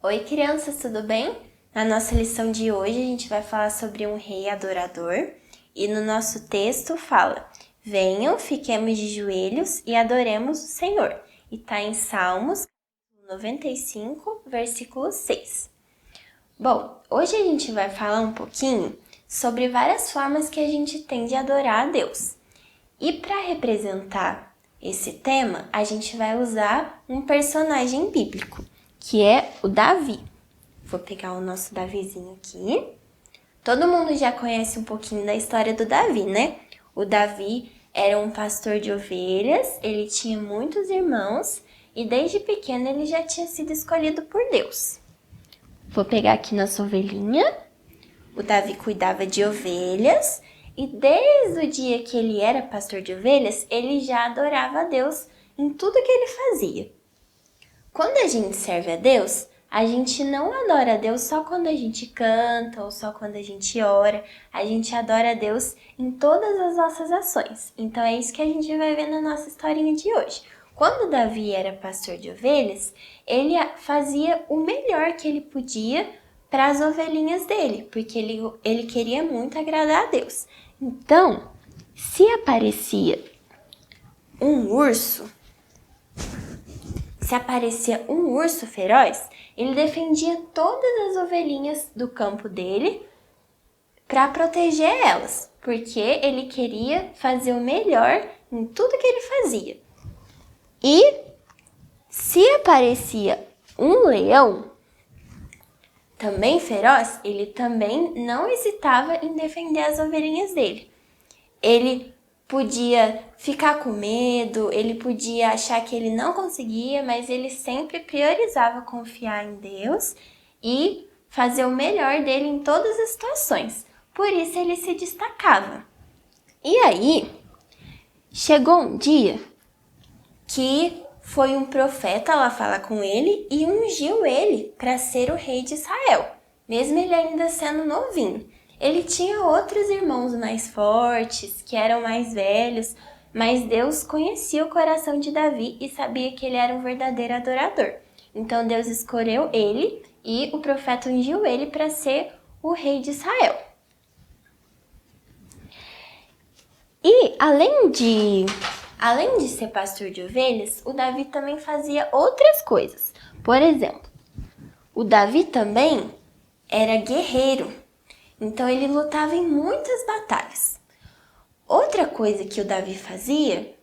Oi, crianças, tudo bem? Na nossa lição de hoje a gente vai falar sobre um rei adorador e no nosso texto fala: venham, fiquemos de joelhos e adoremos o Senhor. E está em Salmos 95, versículo 6. Bom, hoje a gente vai falar um pouquinho sobre várias formas que a gente tem de adorar a Deus. E para representar esse tema, a gente vai usar um personagem bíblico, que é o Davi. Vou pegar o nosso Davizinho aqui. Todo mundo já conhece um pouquinho da história do Davi, né? O Davi era um pastor de ovelhas, ele tinha muitos irmãos e desde pequeno ele já tinha sido escolhido por Deus. Vou pegar aqui nossa ovelhinha. O Davi cuidava de ovelhas e desde o dia que ele era pastor de ovelhas, ele já adorava a Deus em tudo que ele fazia. Quando a gente serve a Deus, a gente não adora a Deus só quando a gente canta ou só quando a gente ora. A gente adora a Deus em todas as nossas ações. Então é isso que a gente vai ver na nossa historinha de hoje. Quando Davi era pastor de ovelhas, ele fazia o melhor que ele podia para as ovelhinhas dele, porque ele queria muito agradar a Deus. Então, se aparecia um urso feroz, ele defendia todas as ovelhinhas do campo dele para proteger elas, porque ele queria fazer o melhor em tudo que ele fazia. E se aparecia um leão também feroz, ele também não hesitava em defender as ovelhinhas dele. Ele podia ficar com medo, ele podia achar que ele não conseguia, mas ele sempre priorizava confiar em Deus e fazer o melhor dele em todas as situações. Por isso ele se destacava. E aí, chegou um dia que foi um profeta lá falar com ele e ungiu ele para ser o rei de Israel, mesmo ele ainda sendo novinho. Ele tinha outros irmãos mais fortes, que eram mais velhos, mas Deus conhecia o coração de Davi e sabia que ele era um verdadeiro adorador. Então Deus escolheu ele e o profeta ungiu ele para ser o rei de Israel. E além de ser pastor de ovelhas, o Davi também fazia outras coisas. Por exemplo, o Davi também era guerreiro. Então ele lutava em muitas batalhas. Outra coisa que o Davi fazia,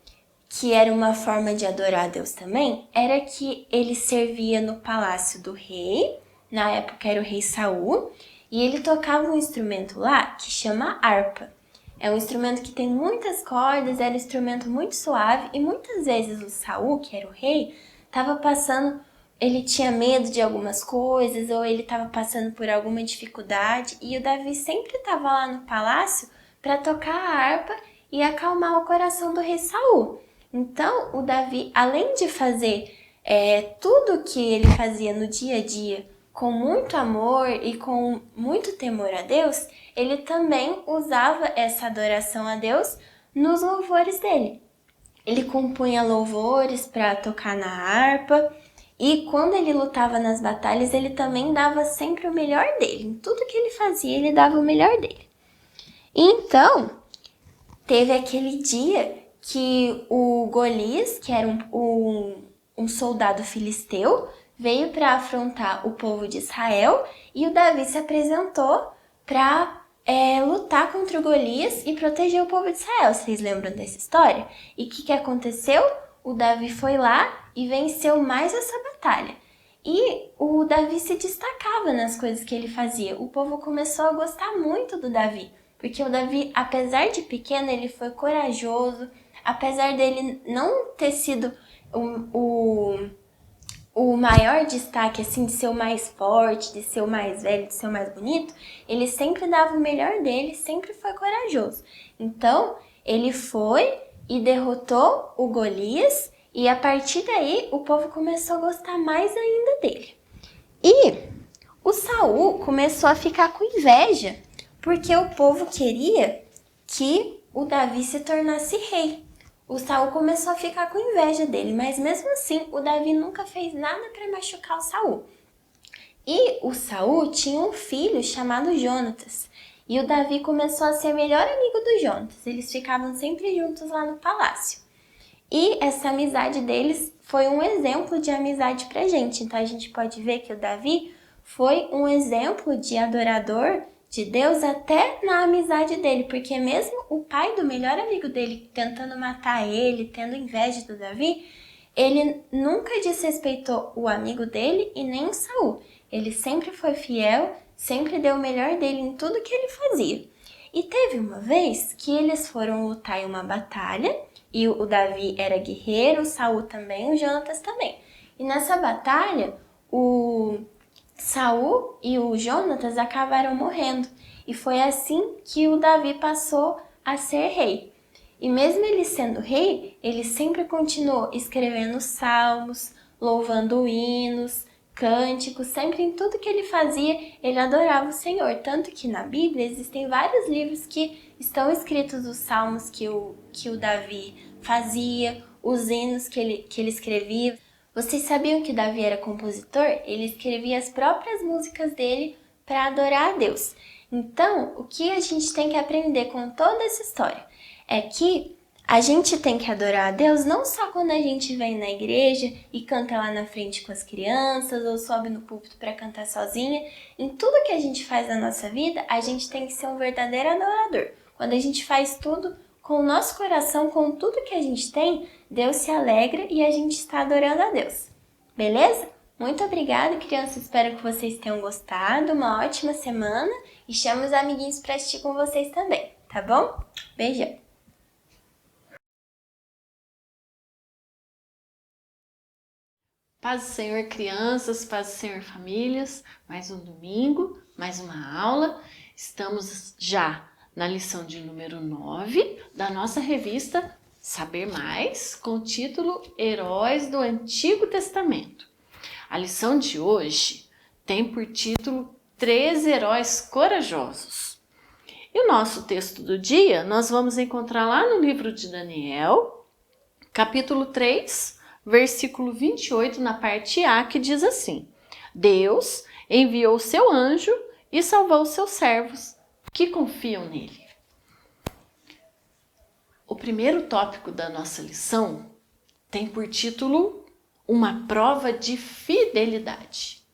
que era uma forma de adorar a Deus também, era que ele servia no palácio do rei, na época era o rei Saul, e ele tocava um instrumento lá que chama harpa. É um instrumento que tem muitas cordas, era um instrumento muito suave, e muitas vezes o Saul, que era o rei, estava passando, ele tinha medo de algumas coisas, ou ele estava passando por alguma dificuldade, e o Davi sempre estava lá no palácio para tocar a harpa e acalmar o coração do rei Saul. Então, o Davi, além de fazer tudo que ele fazia no dia a dia com muito amor e com muito temor a Deus, ele também usava essa adoração a Deus nos louvores dele. Ele compunha louvores para tocar na harpa e quando ele lutava nas batalhas, ele também dava sempre o melhor dele. Em tudo que ele fazia, ele dava o melhor dele. Então, teve aquele dia que o Golias, que era um soldado filisteu, veio para afrontar o povo de Israel e o Davi se apresentou para lutar contra o Golias e proteger o povo de Israel. Vocês lembram dessa história? E o que aconteceu? O Davi foi lá e venceu mais essa batalha. E o Davi se destacava nas coisas que ele fazia. O povo começou a gostar muito do Davi, porque o Davi, apesar de pequeno, ele foi corajoso. Apesar dele não ter sido o maior destaque, assim, de ser o mais forte, de ser o mais velho, de ser o mais bonito, ele sempre dava o melhor dele, sempre foi corajoso. Então, ele foi e derrotou o Golias, e a partir daí, o povo começou a gostar mais ainda dele. E o Saul começou a ficar com inveja, porque o povo queria que o Davi se tornasse rei. O Saul começou a ficar com inveja dele, mas mesmo assim, o Davi nunca fez nada para machucar o Saul. E o Saul tinha um filho chamado Jonatas. E o Davi começou a ser melhor amigo do Jonatas. Eles ficavam sempre juntos lá no palácio. E essa amizade deles foi um exemplo de amizade pra gente. Então a gente pode ver que o Davi foi um exemplo de adorador de Deus até na amizade dele, porque mesmo o pai do melhor amigo dele tentando matar ele, tendo inveja do Davi, ele nunca desrespeitou o amigo dele e nem o Saul. Ele sempre foi fiel, sempre deu o melhor dele em tudo que ele fazia. E teve uma vez que eles foram lutar em uma batalha, e o Davi era guerreiro, o Saul também, o Jonatas também. E nessa batalha, o Saul e o Jonatas acabaram morrendo. E foi assim que o Davi passou a ser rei. E mesmo ele sendo rei, ele sempre continuou escrevendo salmos, louvando hinos, cânticos, sempre em tudo que ele fazia, ele adorava o Senhor. Tanto que na Bíblia existem vários livros que estão escritos os salmos que o Davi fazia, os hinos que ele escrevia. Vocês sabiam que Davi era compositor? Ele escrevia as próprias músicas dele para adorar a Deus. Então, o que a gente tem que aprender com toda essa história é que a gente tem que adorar a Deus não só quando a gente vem na igreja e canta lá na frente com as crianças ou sobe no púlpito para cantar sozinha. Em tudo que a gente faz na nossa vida, a gente tem que ser um verdadeiro adorador. Quando a gente faz tudo com o nosso coração, com tudo que a gente tem, Deus se alegra e a gente está adorando a Deus. Beleza? Muito obrigada, crianças. Espero que vocês tenham gostado. Uma ótima semana e chamo os amiguinhos para assistir com vocês também, tá bom? Beijão! Paz do Senhor, crianças, paz do Senhor, famílias. Mais um domingo, mais uma aula. Estamos já na lição de número 9 da nossa revista Saber Mais, com o título Heróis do Antigo Testamento. A lição de hoje tem por título 3 Heróis Corajosos. E o nosso texto do dia nós vamos encontrar lá no livro de Daniel, capítulo 3, versículo 28, na parte A, que diz assim: Deus enviou seu anjo e salvou seus servos que confiam nele. O primeiro tópico da nossa lição tem por título Uma prova de fidelidade.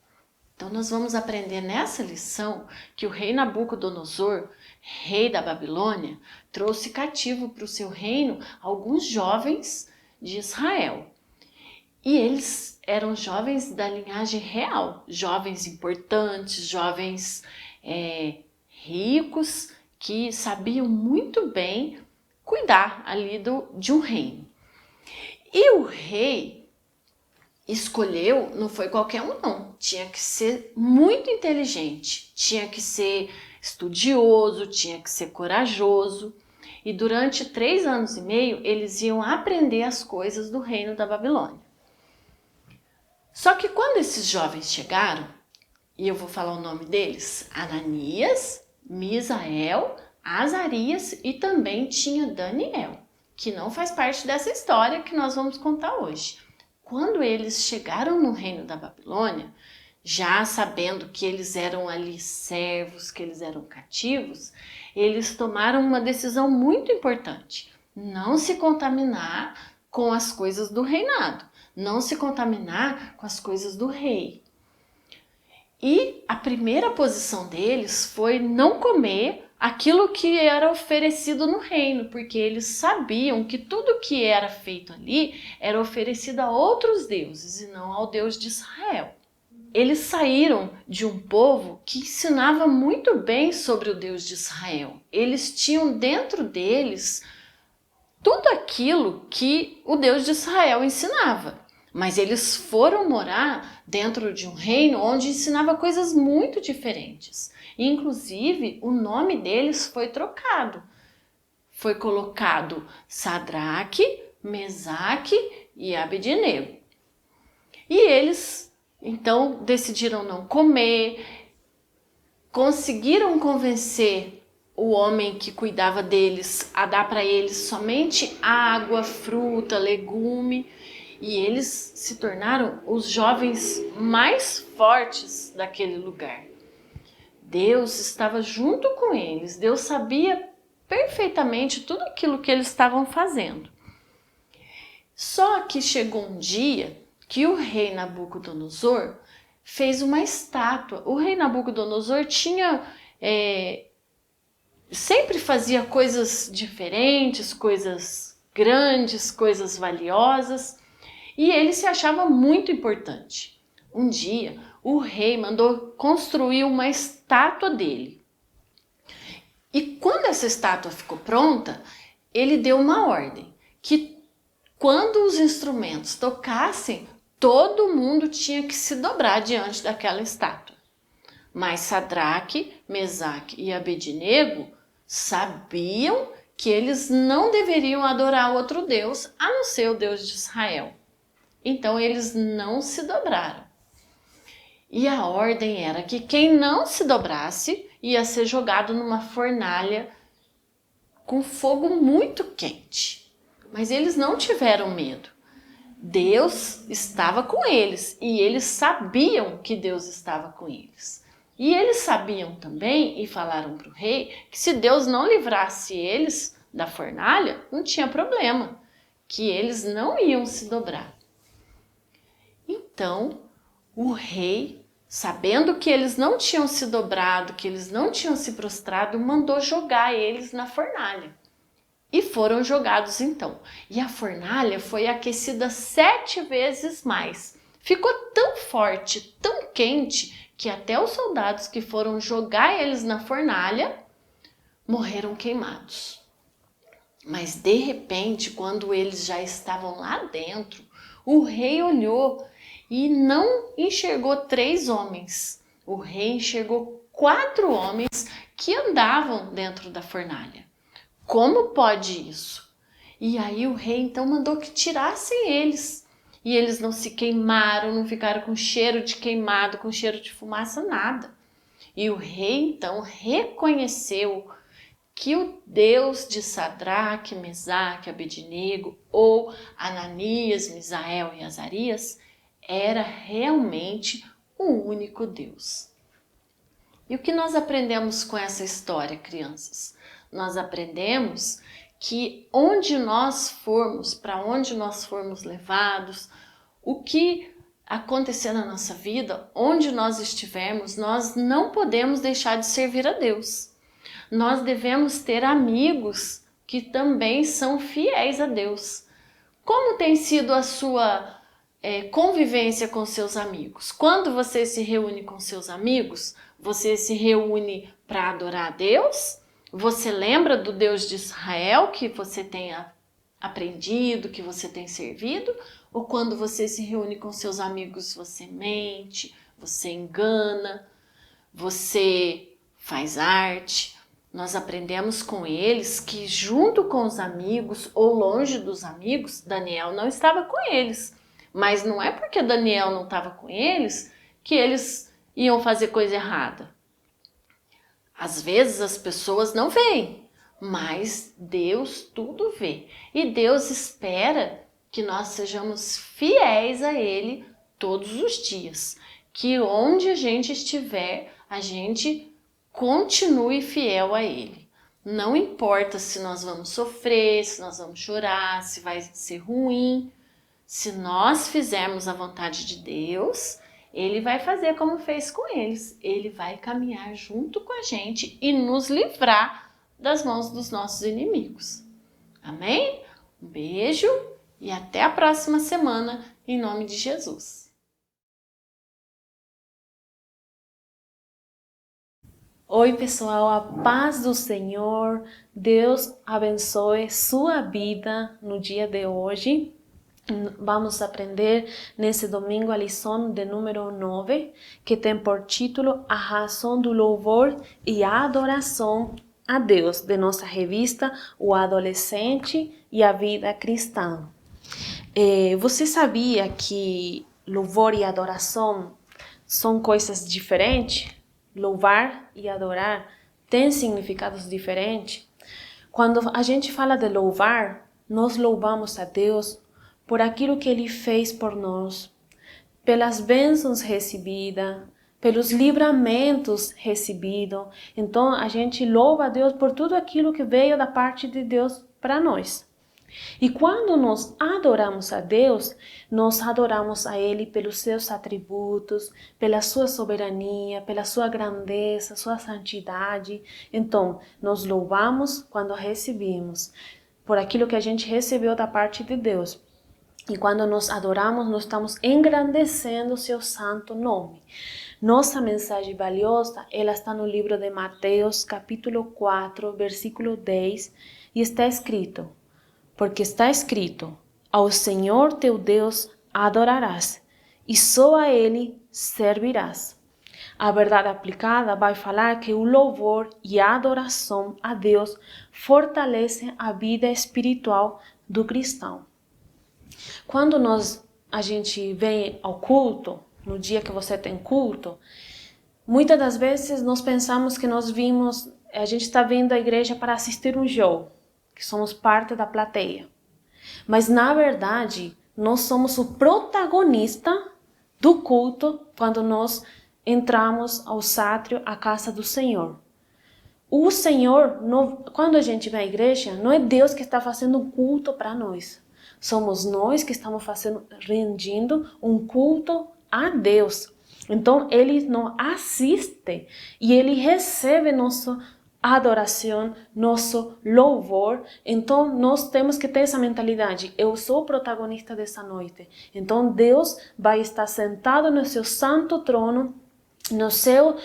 Então nós vamos aprender nessa lição que o rei Nabucodonosor, rei da Babilônia, trouxe cativo para o seu reino alguns jovens de Israel. E eles eram jovens da linhagem real, jovens importantes, jovens ricos, que sabiam muito bem cuidar ali de um reino. E o rei escolheu, não foi qualquer um não, tinha que ser muito inteligente, tinha que ser estudioso, tinha que ser corajoso. E durante 3 anos e meio eles iam aprender as coisas do reino da Babilônia. Só que quando esses jovens chegaram, e eu vou falar o nome deles, Ananias, Misael, Azarias e também tinha Daniel, que não faz parte dessa história que nós vamos contar hoje. Quando eles chegaram no reino da Babilônia, já sabendo que eles eram ali servos, que eles eram cativos, eles tomaram uma decisão muito importante: não se contaminar com as coisas do reinado, não se contaminar com as coisas do rei. E a primeira posição deles foi não comer aquilo que era oferecido no reino, porque eles sabiam que tudo que era feito ali era oferecido a outros deuses e não ao Deus de Israel. Eles saíram de um povo que ensinava muito bem sobre o Deus de Israel. Eles tinham dentro deles tudo aquilo que o Deus de Israel ensinava. Mas eles foram morar dentro de um reino onde ensinava coisas muito diferentes. Inclusive, o nome deles foi trocado. Foi colocado Sadraque, Mesaque e Abednego. E eles, então, decidiram não comer, conseguiram convencer o homem que cuidava deles a dar para eles somente água, fruta, legume. e eles se tornaram os jovens mais fortes daquele lugar. Deus estava junto com eles, Deus sabia perfeitamente tudo aquilo que eles estavam fazendo. Só que chegou um dia que o rei Nabucodonosor fez uma estátua. O rei Nabucodonosor sempre fazia coisas diferentes, coisas grandes, coisas valiosas, e ele se achava muito importante. Um dia, o rei mandou construir uma estátua dele. E quando essa estátua ficou pronta, ele deu uma ordem, que quando os instrumentos tocassem, todo mundo tinha que se dobrar diante daquela estátua. Mas Sadraque, Mesaque e Abednego sabiam que eles não deveriam adorar outro Deus, a não ser o Deus de Israel. Então eles não se dobraram. E a ordem era que quem não se dobrasse ia ser jogado numa fornalha com fogo muito quente. Mas eles não tiveram medo. Deus estava com eles e eles sabiam que Deus estava com eles. E eles sabiam também e falaram para o rei que se Deus não livrasse eles da fornalha, não tinha problema, que eles não iam se dobrar. Então, o rei, sabendo que eles não tinham se dobrado, que eles não tinham se prostrado, mandou jogar eles na fornalha. E foram jogados então. E a fornalha foi aquecida 7 vezes mais. Ficou tão forte, tão quente, que até os soldados que foram jogar eles na fornalha morreram queimados. Mas de repente, quando eles já estavam lá dentro, o rei olhou e não enxergou 3 homens. O rei enxergou 4 homens que andavam dentro da fornalha. Como pode isso? E aí o rei então mandou que tirassem eles. E eles não se queimaram, não ficaram com cheiro de queimado, com cheiro de fumaça, nada. E o rei então reconheceu que o Deus de Sadraque, Mesaque, Abednego, ou Ananias, Misael e Azarias, era realmente o único Deus. E o que nós aprendemos com essa história, crianças? Nós aprendemos que onde nós formos, para onde nós formos levados, o que acontecer na nossa vida, onde nós estivermos, nós não podemos deixar de servir a Deus. Nós devemos ter amigos que também são fiéis a Deus. Como tem sido a sua convivência com seus amigos? Quando você se reúne com seus amigos, você se reúne para adorar a Deus? Você lembra do Deus de Israel que você tenha aprendido, que você tem servido? Ou quando você se reúne com seus amigos, você mente, você engana, você faz arte? Nós aprendemos com eles que junto com os amigos ou longe dos amigos, Daniel não estava com eles. Mas não é porque Daniel não estava com eles que eles iam fazer coisa errada. Às vezes as pessoas não veem, mas Deus tudo vê. E Deus espera que nós sejamos fiéis a Ele todos os dias. Que onde a gente estiver, a gente continue fiel a Ele. Não importa se nós vamos sofrer, se nós vamos chorar, se vai ser ruim. Se nós fizermos a vontade de Deus, Ele vai fazer como fez com eles. Ele vai caminhar junto com a gente e nos livrar das mãos dos nossos inimigos. Amém? Um beijo e até a próxima semana, em nome de Jesus. Oi, pessoal, a paz do Senhor. Deus abençoe sua vida no dia de hoje. Vamos aprender nesse domingo a lição de número 9, que tem por título A Razão do Louvor e a Adoração a Deus, de nossa revista O Adolescente e a Vida Cristã. Você sabia que louvor e adoração são coisas diferentes? Louvar e adorar têm significados diferentes. Quando a gente fala de louvar, nós louvamos a Deus por aquilo que Ele fez por nós, pelas bênçãos recebidas, pelos livramentos recebidos. Então a gente louva a Deus por tudo aquilo que veio da parte de Deus para nós. E quando nós adoramos a Deus, nós adoramos a Ele pelos seus atributos, pela sua soberania, pela sua grandeza, sua santidade. Então, nós louvamos quando recebemos, por aquilo que a gente recebeu da parte de Deus. E quando nós adoramos, nós estamos engrandecendo o seu santo nome. Nossa mensagem valiosa, ela está no livro de Mateus, capítulo 4, versículo 10, e está escrito: porque está escrito, ao Senhor teu Deus adorarás, e só a Ele servirás. A verdade aplicada vai falar que o louvor e a adoração a Deus fortalecem a vida espiritual do cristão. Quando a gente vem ao culto, no dia que você tem culto, muitas das vezes nós pensamos que a gente está vindo à igreja para assistir um jogo, que somos parte da plateia. Mas, na verdade, nós somos o protagonista do culto quando nós entramos ao sátrio, à casa do Senhor. O Senhor, quando a gente vem à igreja, não é Deus que está fazendo um culto para nós. Somos nós que estamos rendindo um culto a Deus. Então, Ele não assiste e Ele recebe nossa adoração, nosso louvor. Então, nós temos que ter essa mentalidade. Eu sou o protagonista dessa noite. Então, Deus vai estar sentado no seu santo trono, no seu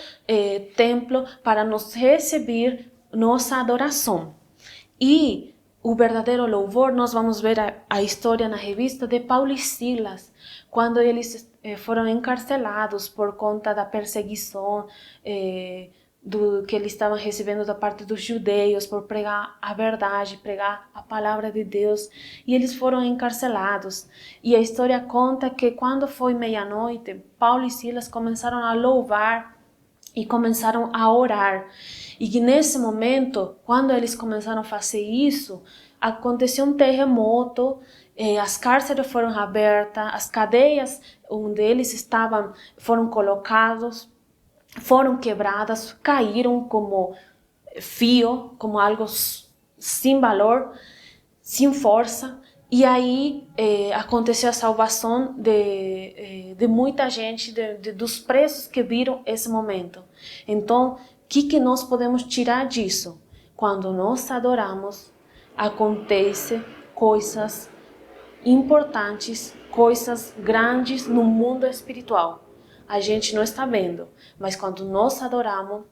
templo, para nos receber nossa adoração. E o verdadeiro louvor, nós vamos ver a história na revista de Paulo e Silas, quando eles foram encarcelados por conta da perseguição que eles estavam recebendo da parte dos judeus, por pregar a verdade, pregar a palavra de Deus, e eles foram encarcelados. E a história conta que quando foi meia-noite, Paulo e Silas começaram a louvar e começaram a orar. E que nesse momento, quando eles começaram a fazer isso, aconteceu um terremoto, as cárceres foram abertas, as cadeias onde eles foram colocados, foram quebradas, caíram como fio, como algo sem valor, sem força. E aí aconteceu a salvação de muita gente, dos presos que viram esse momento. Então, o que nós podemos tirar disso? Quando nós adoramos, acontecem coisas importantes, coisas grandes no mundo espiritual. A gente não está vendo, mas quando nós adoramos,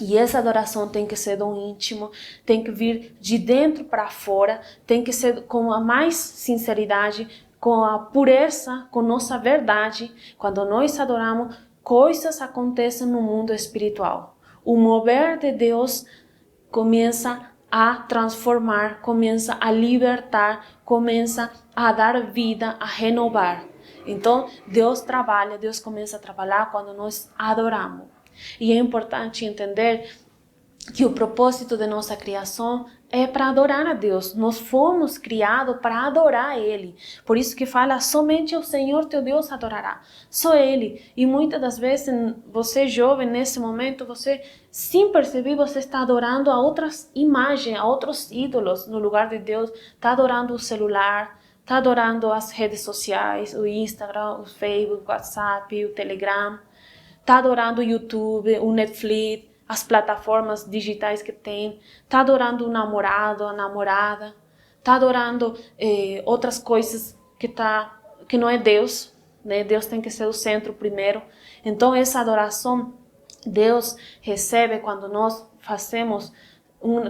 e essa adoração tem que ser do íntimo, tem que vir de dentro para fora, tem que ser com a mais sinceridade, com a pureza, com nossa verdade. Quando nós adoramos, coisas acontecem no mundo espiritual. O mover de Deus começa a transformar, começa a libertar, começa a dar vida, a renovar. Então, Deus começa a trabalhar quando nós adoramos. E é importante entender que o propósito de nossa criação é para adorar a Deus. Nós fomos criados para adorar Ele. Por isso que fala, somente o Senhor teu Deus adorará. Só Ele. E muitas das vezes, você jovem, nesse momento, você, sem perceber, você está adorando a outras imagens, a outros ídolos no lugar de Deus. Está adorando o celular, está adorando as redes sociais, o Instagram, o Facebook, o WhatsApp, o Telegram. Está adorando o YouTube, o Netflix, as plataformas digitais que tem. Está adorando o namorado, a namorada. Está adorando outras coisas que não é Deus, né? Deus tem que ser o centro primeiro. Então, essa adoração, Deus recebe quando nós fazemos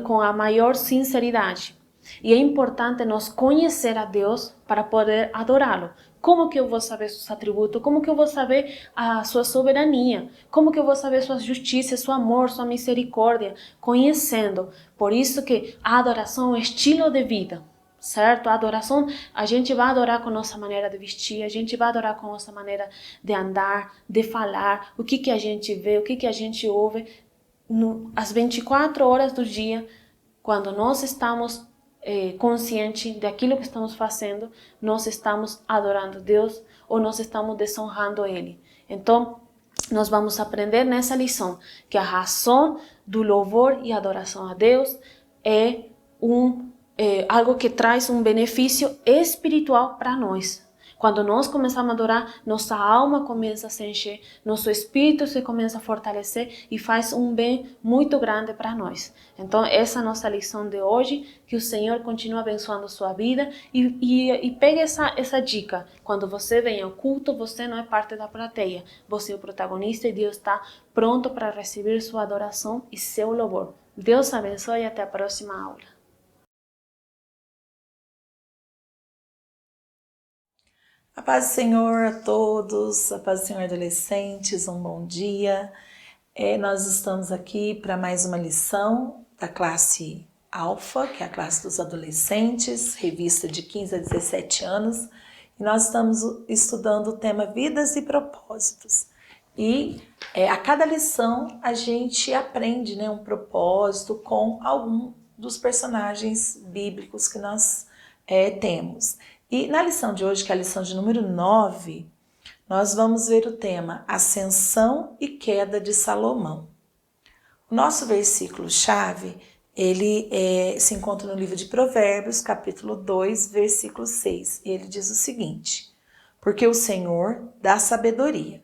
com a maior sinceridade. E é importante nós conhecer a Deus para poder adorá-lo. Como que eu vou saber seus atributos? Como que eu vou saber a sua soberania? Como que eu vou saber sua justiça, seu amor, sua misericórdia? Conhecendo. Por isso que a adoração é um estilo de vida, certo? A adoração, a gente vai adorar com a nossa maneira de vestir, a gente vai adorar com a nossa maneira de andar, de falar, o que a gente vê, o que a gente ouve. Às 24 horas do dia, quando nós estamos consciente daquilo que estamos fazendo, nós estamos adorando Deus ou nós estamos desonrando Ele. Então, nós vamos aprender nessa lição que a razão do louvor e adoração a Deus é algo que traz um benefício espiritual para nós. Quando nós começamos a adorar, nossa alma começa a se encher, nosso espírito se começa a fortalecer e faz um bem muito grande para nós. Então, essa é a nossa lição de hoje, que o Senhor continue abençoando sua vida e pegue essa dica. Quando você vem ao culto, você não é parte da plateia, você é o protagonista e Deus está pronto para receber sua adoração e seu louvor. Deus abençoe e até a próxima aula. A paz do Senhor a todos, a paz do Senhor adolescentes, um bom dia. Nós estamos aqui para mais uma lição da classe Alfa, que é a classe dos adolescentes, revista de 15 a 17 anos. E nós estamos estudando o tema Vidas e Propósitos. E a cada lição a gente aprende, né, um propósito com algum dos personagens bíblicos que nós temos. E na lição de hoje, que é a lição de número 9, nós vamos ver o tema Ascensão e Queda de Salomão. O nosso versículo-chave, ele se encontra no livro de Provérbios, capítulo 2, versículo 6. E ele diz o seguinte: porque o Senhor dá sabedoria,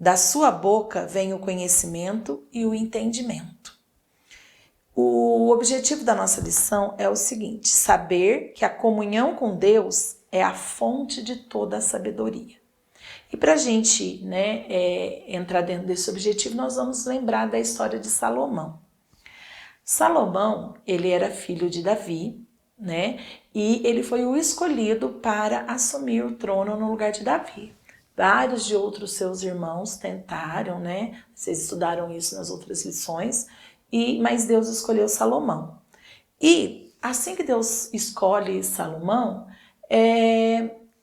da sua boca vem o conhecimento e o entendimento. O objetivo da nossa lição é o seguinte: saber que a comunhão com Deus é a fonte de toda a sabedoria. E para a gente entrar dentro desse objetivo, nós vamos lembrar da história de Salomão. Salomão, ele era filho de Davi, né? E ele foi o escolhido para assumir o trono no lugar de Davi. Vários de outros seus irmãos tentaram, né? Vocês estudaram isso nas outras lições. Mas Deus escolheu Salomão. E assim que Deus escolhe Salomão,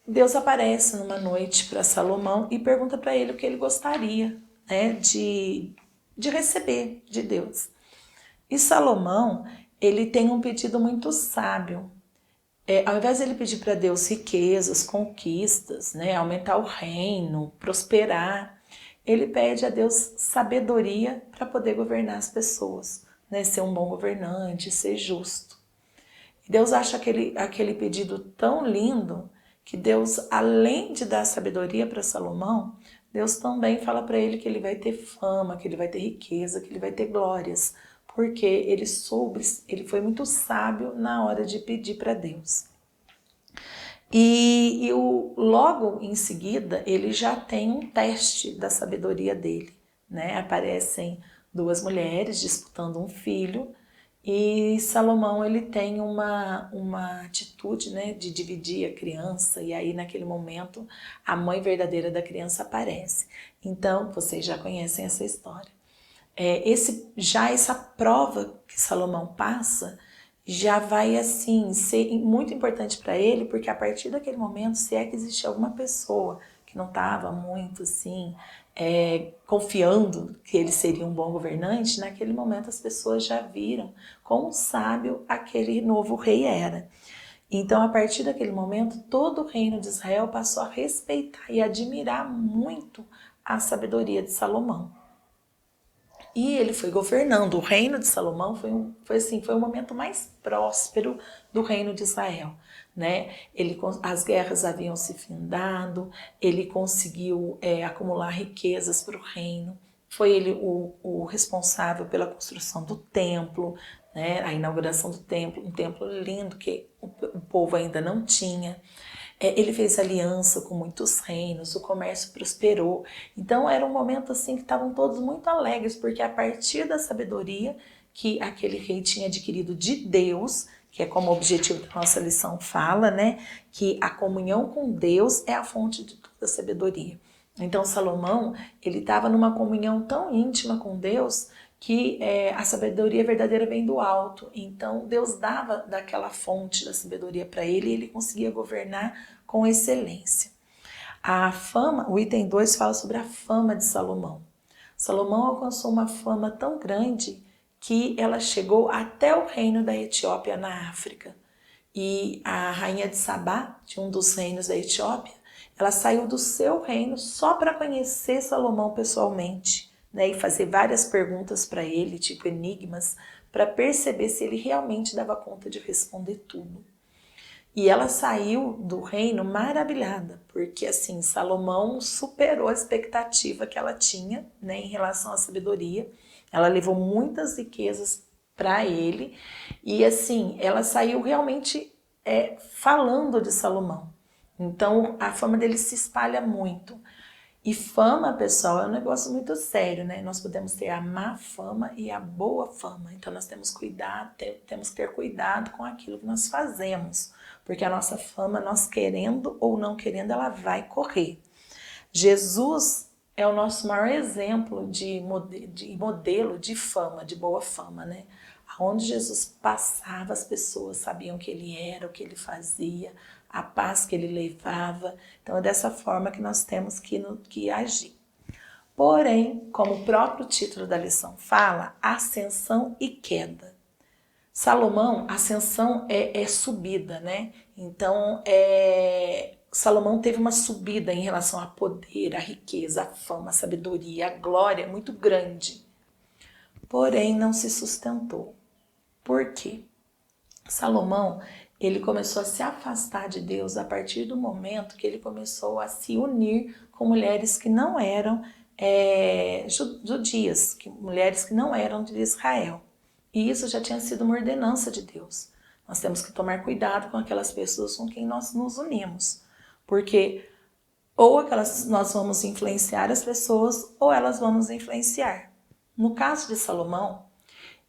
Deus aparece numa noite para Salomão e pergunta para ele o que ele gostaria, né, de receber de Deus. E Salomão, ele tem um pedido muito sábio. Ao invés de ele pedir para Deus riquezas, conquistas, né, aumentar o reino, prosperar, ele pede a Deus sabedoria para poder governar as pessoas, né? Ser um bom governante, ser justo. E Deus acha aquele pedido tão lindo que Deus, além de dar sabedoria para Salomão, Deus também fala para ele que ele vai ter fama, que ele vai ter riqueza, que ele vai ter glórias, porque ele foi muito sábio na hora de pedir para Deus. E logo em seguida, ele já tem um teste da sabedoria dele, né? Aparecem duas mulheres disputando um filho e Salomão, ele tem uma atitude, né, de dividir a criança, e aí naquele momento a mãe verdadeira da criança aparece. Então, vocês já conhecem essa história. Essa prova que Salomão passa já vai assim ser muito importante para ele, porque a partir daquele momento, se é que existia alguma pessoa que não estava muito assim confiando que ele seria um bom governante, naquele momento as pessoas já viram quão sábio aquele novo rei era. Então, a partir daquele momento, todo o reino de Israel passou a respeitar e admirar muito a sabedoria de Salomão. E ele foi governando. O reino de Salomão foi o momento mais próspero do reino de Israel, né? As guerras haviam se findado, ele conseguiu acumular riquezas para o reino. Foi ele o responsável pela construção do templo, né? A inauguração do templo, um templo lindo que o povo ainda não tinha. Ele fez aliança com muitos reinos, o comércio prosperou. Então era um momento assim que estavam todos muito alegres, porque a partir da sabedoria que aquele rei tinha adquirido de Deus, que é como o objetivo da nossa lição fala, né? Que a comunhão com Deus é a fonte de toda a sabedoria. Então Salomão, ele estava numa comunhão tão íntima com Deus que a sabedoria verdadeira vem do alto. Então Deus dava daquela fonte da sabedoria para ele e ele conseguia governar com excelência. A fama, o item 2 fala sobre a fama de Salomão. Salomão alcançou uma fama tão grande que ela chegou até o reino da Etiópia na África. E a rainha de Sabá, de um dos reinos da Etiópia, ela saiu do seu reino só para conhecer Salomão pessoalmente, né, e fazer várias perguntas para ele, tipo enigmas, para perceber se ele realmente dava conta de responder tudo. E ela saiu do reino maravilhada, porque assim, Salomão superou a expectativa que ela tinha, né, em relação à sabedoria. Ela levou muitas riquezas para ele e assim, ela saiu realmente falando de Salomão. Então a fama dele se espalha muito. E fama, pessoal, é um negócio muito sério, né? Nós podemos ter a má fama e a boa fama. Então nós temos temos que ter cuidado com aquilo que nós fazemos, porque a nossa fama, nós querendo ou não querendo, ela vai correr. Jesus é o nosso maior exemplo de modelo de fama, de boa fama, né? Onde Jesus passava, as pessoas sabiam que ele era, o que ele fazia, a paz que ele levava. Então é dessa forma que nós temos que agir. Porém, como o próprio título da lição fala, ascensão e queda. Salomão, ascensão é subida, né? Então, Salomão teve uma subida em relação a poder, a riqueza, a fama, a sabedoria, a glória muito grande. Porém, não se sustentou. Por quê? Salomão, ele começou a se afastar de Deus a partir do momento que ele começou a se unir com mulheres que não eram judias, mulheres que não eram de Israel. E isso já tinha sido uma ordenança de Deus. Nós temos que tomar cuidado com aquelas pessoas com quem nós nos unimos, porque ou nós vamos influenciar as pessoas ou elas vão nos influenciar. No caso de Salomão,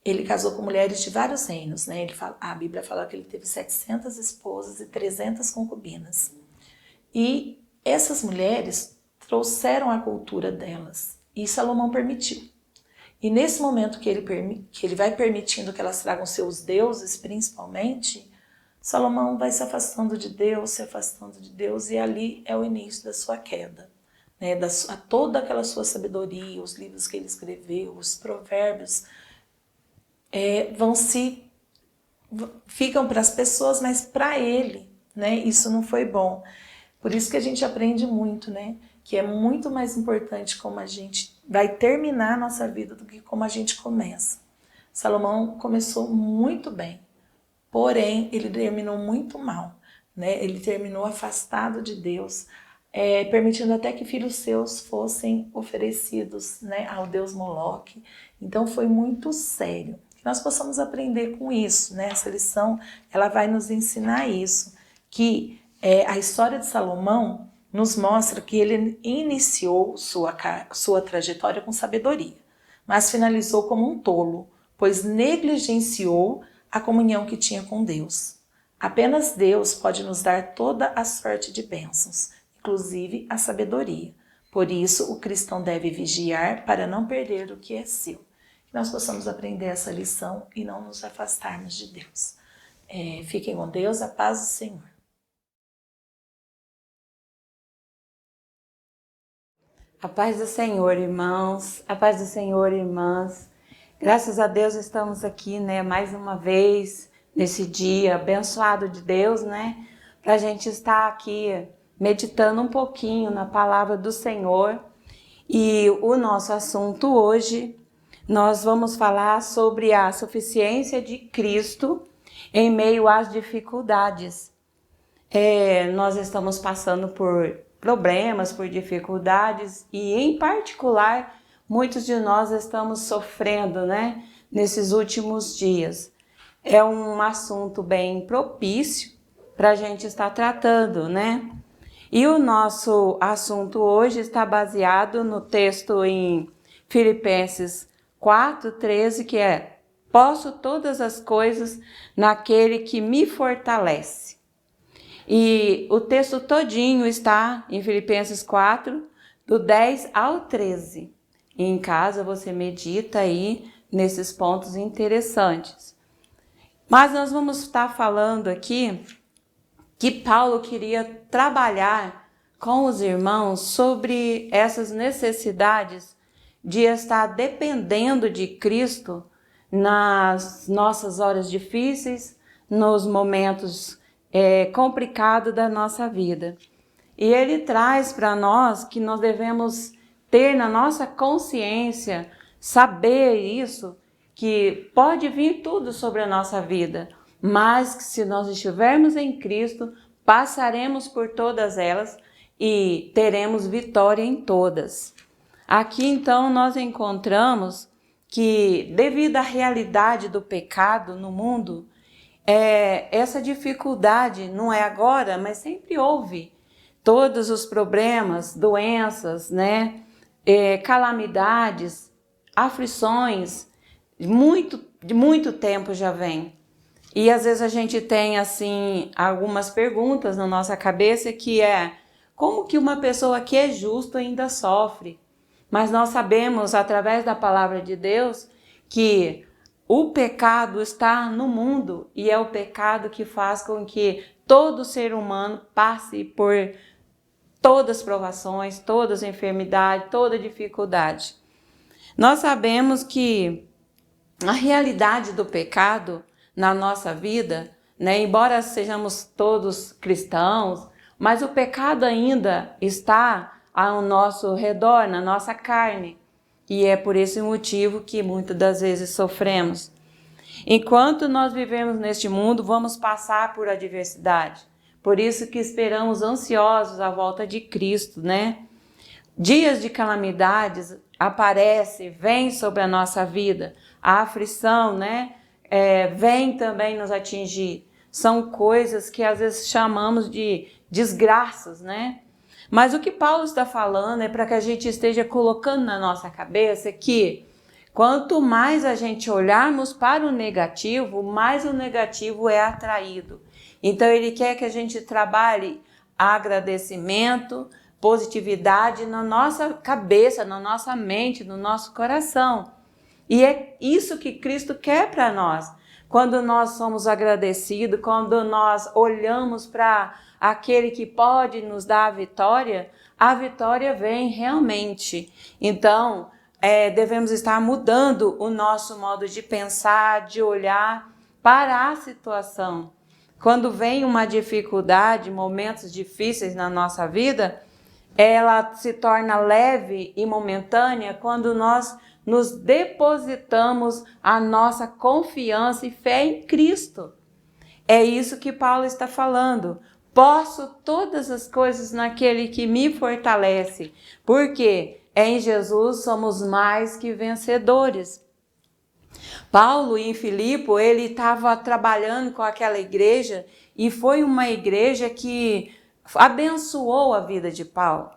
ele casou com mulheres de vários reinos, né? A Bíblia fala que ele teve 700 esposas e 300 concubinas. E essas mulheres trouxeram a cultura delas, e Salomão permitiu. E nesse momento que ele vai permitindo que elas tragam seus deuses, principalmente, Salomão vai se afastando de Deus, e ali é o início da sua queda. Né? Toda aquela sua sabedoria, os livros que ele escreveu, os provérbios, ficam para as pessoas, mas para ele, né, isso não foi bom. Por isso que a gente aprende muito, né, que é muito mais importante como a gente vai terminar a nossa vida do que como a gente começa. Salomão começou muito bem, porém ele terminou muito mal, né? Ele terminou afastado de Deus, permitindo até que filhos seus fossem oferecidos, né, ao deus Moloque. Então foi muito sério. Nós possamos aprender com isso, né? Essa lição, ela vai nos ensinar isso, que a história de Salomão nos mostra que ele iniciou sua trajetória com sabedoria, mas finalizou como um tolo, pois negligenciou a comunhão que tinha com Deus. Apenas Deus pode nos dar toda a sorte de bênçãos, inclusive a sabedoria. Por isso, o cristão deve vigiar para não perder o que é seu. Que nós possamos aprender essa lição e não nos afastarmos de Deus. Fiquem com Deus, a paz do Senhor. A paz do Senhor, irmãos, a paz do Senhor, irmãs. Graças a Deus estamos aqui, né, mais uma vez, nesse dia abençoado de Deus, né, para a gente estar aqui meditando um pouquinho na palavra do Senhor. E o nosso assunto hoje, nós vamos falar sobre a suficiência de Cristo em meio às dificuldades. Nós estamos passando por problemas, por dificuldades e, em particular, muitos de nós estamos sofrendo, né, nesses últimos dias. É um assunto bem propício para a gente estar tratando, né? E o nosso assunto hoje está baseado no texto em Filipenses 4:13, que é: posso todas as coisas naquele que me fortalece. E o texto todinho está em Filipenses 4, do 10 ao 13. E em casa você medita aí nesses pontos interessantes. Mas nós vamos estar falando aqui que Paulo queria trabalhar com os irmãos sobre essas necessidades de estar dependendo de Cristo nas nossas horas difíceis, nos momentos complicados da nossa vida. E ele traz para nós que nós devemos ter na nossa consciência, saber isso, que pode vir tudo sobre a nossa vida, mas que se nós estivermos em Cristo, passaremos por todas elas e teremos vitória em todas. Aqui então nós encontramos que devido à realidade do pecado no mundo, essa dificuldade não é agora, mas sempre houve. Todos os problemas, doenças, né, calamidades, aflições, de muito tempo já vem. E às vezes a gente tem assim algumas perguntas na nossa cabeça que como que uma pessoa que é justa ainda sofre? Mas nós sabemos através da palavra de Deus que o pecado está no mundo e é o pecado que faz com que todo ser humano passe por todas as provações, todas as enfermidades, toda dificuldade. Nós sabemos que a realidade do pecado na nossa vida, né, embora sejamos todos cristãos, mas o pecado ainda está ao nosso redor, na nossa carne. E é por esse motivo que muitas das vezes sofremos. Enquanto nós vivemos neste mundo, vamos passar por adversidade. Por isso que esperamos ansiosos a volta de Cristo, né? Dias de calamidades vem sobre a nossa vida. A aflição, né? Vem também nos atingir. São coisas que às vezes chamamos de desgraças, né? Mas o que Paulo está falando é para que a gente esteja colocando na nossa cabeça que quanto mais a gente olharmos para o negativo, mais o negativo é atraído. Então ele quer que a gente trabalhe agradecimento, positividade na nossa cabeça, na nossa mente, no nosso coração. E é isso que Cristo quer para nós. Quando nós somos agradecidos, quando nós olhamos para aquele que pode nos dar a vitória vem realmente. Então, devemos estar mudando o nosso modo de pensar, de olhar para a situação. Quando vem uma dificuldade, momentos difíceis na nossa vida, ela se torna leve e momentânea quando nós nos depositamos a nossa confiança e fé em Cristo. É isso que Paulo está falando. Posso todas as coisas naquele que me fortalece, porque em Jesus somos mais que vencedores. Paulo em Filipe, ele estava trabalhando com aquela igreja e foi uma igreja que abençoou a vida de Paulo.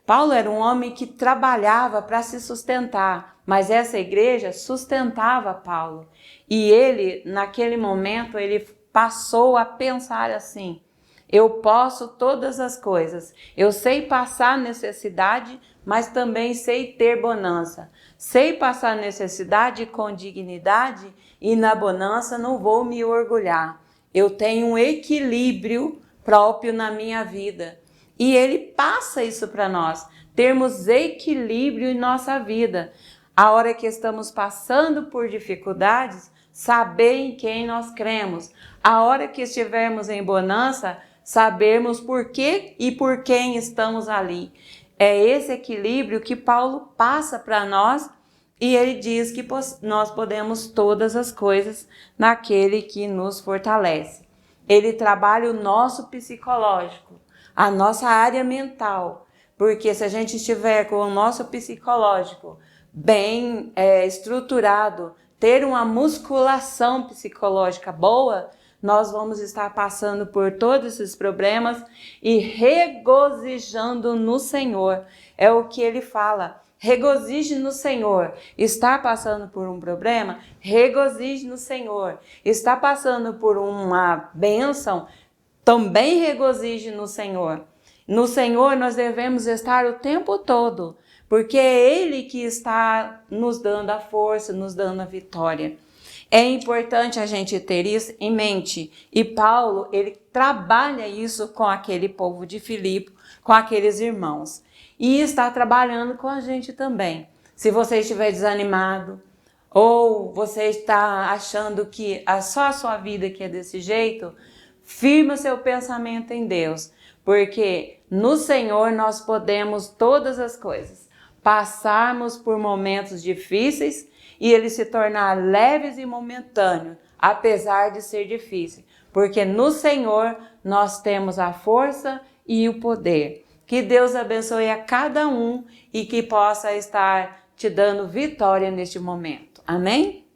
Paulo era um homem que trabalhava para se sustentar, mas essa igreja sustentava Paulo. E ele, naquele momento, ele passou a pensar assim: eu posso todas as coisas. Eu sei passar necessidade, mas também sei ter bonança. Sei passar necessidade com dignidade e na bonança não vou me orgulhar. Eu tenho um equilíbrio próprio na minha vida. E ele passa isso para nós, termos equilíbrio em nossa vida. A hora que estamos passando por dificuldades, saber em quem nós cremos. A hora que estivermos em bonança, sabermos por que e por quem estamos ali. É esse equilíbrio que Paulo passa para nós e ele diz que nós podemos todas as coisas naquele que nos fortalece. Ele trabalha o nosso psicológico, a nossa área mental, porque se a gente estiver com o nosso psicológico bem estruturado, ter uma musculação psicológica boa, nós vamos estar passando por todos esses problemas e regozijando no Senhor. É o que ele fala. Regozije no Senhor. Está passando por um problema? Regozije no Senhor. Está passando por uma bênção? Também regozije no Senhor. No Senhor nós devemos estar o tempo todo, porque é Ele que está nos dando a força, nos dando a vitória. É importante a gente ter isso em mente. E Paulo, ele trabalha isso com aquele povo de Filipe, com aqueles irmãos. E está trabalhando com a gente também. Se você estiver desanimado, ou você está achando que só a sua vida que é desse jeito, firma o seu pensamento em Deus, porque no Senhor nós podemos todas as coisas, passarmos por momentos difíceis e ele se tornar leves e momentâneos, apesar de ser difícil, porque no Senhor nós temos a força e o poder. Que Deus abençoe a cada um e que possa estar te dando vitória neste momento. Amém?